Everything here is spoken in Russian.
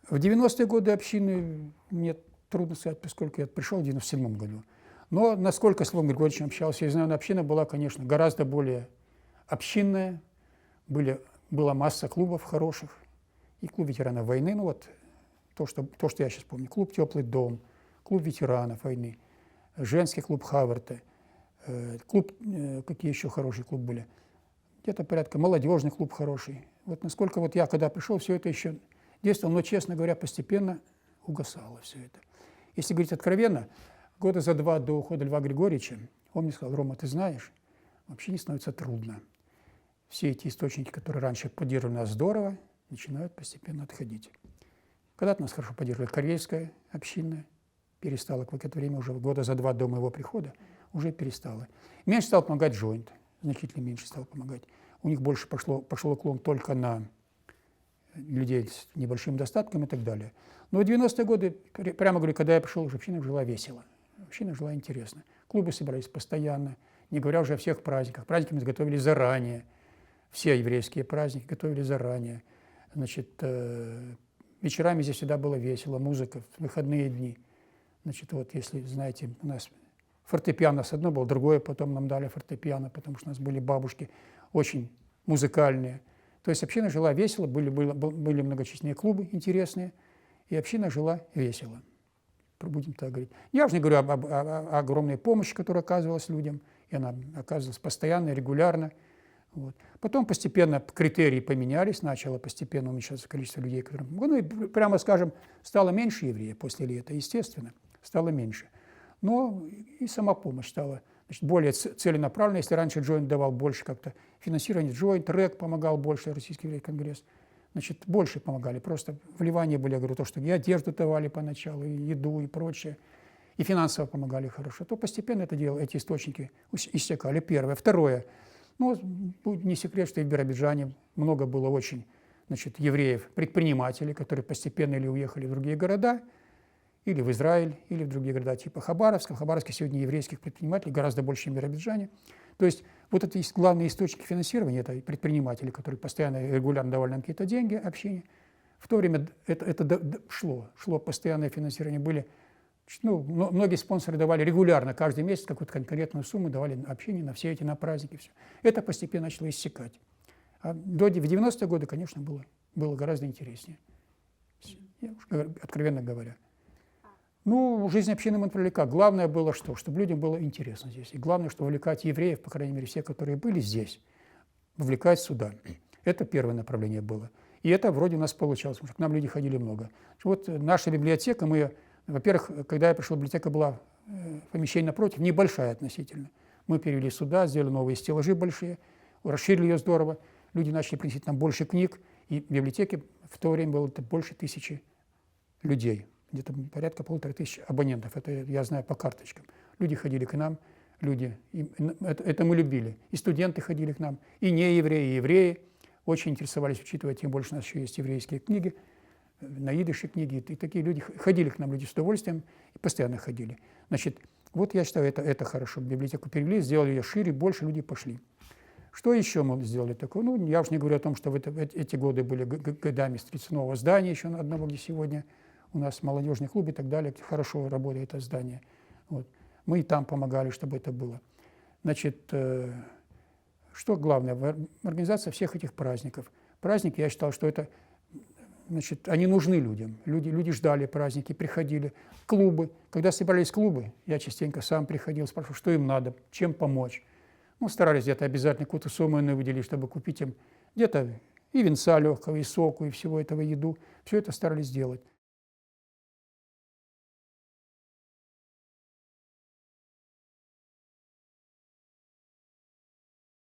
В 90-е годы общины, мне трудно сказать, поскольку я пришел в 97 году. Но насколько с Львом Григорьевичем общался, я знаю, община была, конечно, гораздо более общинная. Была масса клубов хороших. И клуб ветеранов войны, ну вот то, что я сейчас помню. Клуб «Теплый дом», клуб ветеранов войны, женский клуб Хаверта, клуб, какие еще хорошие клубы были. Где-то порядка, молодежный клуб хороший. Вот насколько вот я, когда пришел, все это еще действовало, но, честно говоря, постепенно угасало все это. Если говорить откровенно, года за 2 до ухода Льва Григорьевича он мне сказал: Рома, ты знаешь, вообще не становится трудно. Все эти источники, которые раньше поддерживали нас здорово, начинают постепенно отходить. Когда-то нас хорошо поддерживала корейская община, перестала в это время, уже года за 2 до моего прихода, уже перестала. Меньше стал помогать Джойнт, значительно меньше стал помогать. У них больше пошел уклон только на людей с небольшим достатком и так далее. Но в 90-е годы, прямо говорю, когда я пришел, уже община жила весело, община жила интересно. Клубы собирались постоянно, не говоря уже о всех праздниках. Праздники мы готовили заранее, все еврейские праздники готовили заранее. Значит, вечерами здесь всегда было весело, музыка, в выходные дни. Значит, вот если, знаете, у нас фортепиано с одно было, другое потом нам дали фортепиано, потому что у нас были бабушки очень музыкальные. То есть община жила весело, были многочисленные клубы интересные, и община жила весело. Будем так говорить. Я уже не говорю об огромной помощи, которая оказывалась людям, и она оказывалась постоянно, регулярно. Вот. Потом постепенно критерии поменялись, начало постепенно уменьшаться количество людей, которые... Ну, и, прямо скажем, стало меньше евреев после лета, естественно, стало меньше. Но и сама помощь стала, значит, более целенаправленной. Если раньше Джойнт давал больше как-то финансирования, Джойнт, РЭК помогал больше, Российский еврейский конгресс, значит, больше помогали. Просто вливания были, я говорю, то, что и одежду давали поначалу, и еду, и прочее, и финансово помогали хорошо, то постепенно это дело, эти источники иссякали. Первое. Второе. Ну, не секрет, что и в Биробиджане много было очень, значит, евреев, предпринимателей, которые постепенно или уехали в другие города, или в Израиль, или в другие города типа Хабаровска. В Хабаровске сегодня еврейских предпринимателей гораздо больше, чем в Биробиджане. То есть вот это есть главные источники финансирования, это предприниматели, которые постоянно и регулярно давали нам какие-то деньги, общине. В то время это шло постоянное финансирование. Были, ну, многие спонсоры давали регулярно, каждый месяц какую-то конкретную сумму давали на общение, на все эти, на праздники. Все. Это постепенно начало иссякать. А в 90-е годы, конечно, было гораздо интереснее. Я уж откровенно говоря. Ну, жизнь общины Монпелье-Как. Главное было что? Чтобы людям было интересно здесь. И главное, что вовлекать евреев, по крайней мере, все, которые были здесь, вовлекать сюда. Это первое направление было. И это вроде у нас получалось, потому что к нам люди ходили много. Вот наша библиотека, во-первых, когда я пришел, библиотека была помещение напротив, небольшая относительно. Мы перевели сюда, сделали новые стеллажи большие, расширили ее здорово. Люди начали приносить нам больше книг. И в библиотеке в то время было больше 1000 людей. Где-то порядка 1500 абонентов. Это я знаю по карточкам. Люди ходили к нам, это мы любили. И студенты ходили к нам, и не евреи, и евреи. Очень интересовались, учитывая, тем больше у нас еще есть еврейские книги, на идыше книги. И такие люди ходили к нам, люди с удовольствием, и постоянно ходили. Значит, вот я считаю, это хорошо. Библиотеку перевели, сделали ее шире, больше людей пошли. Что еще мы сделали такое? Ну, я уж не говорю о том, что эти годы были годами строительства нового здания, еще одного, где сегодня у нас молодежный клуб и так далее, хорошо работает это здание. Вот. Мы и там помогали, чтобы это было. Значит, что главное? Организация всех этих праздников. Праздники, я считал, что это, значит, они нужны людям. Люди ждали праздники, приходили. Клубы. Когда собирались клубы, я частенько сам приходил, спрашивал, что им надо, чем помочь. Ну, старались где-то обязательно какую-то сумму выделить, чтобы купить им где-то и винца легкого, и соку, и всего этого еду. Все это старались делать.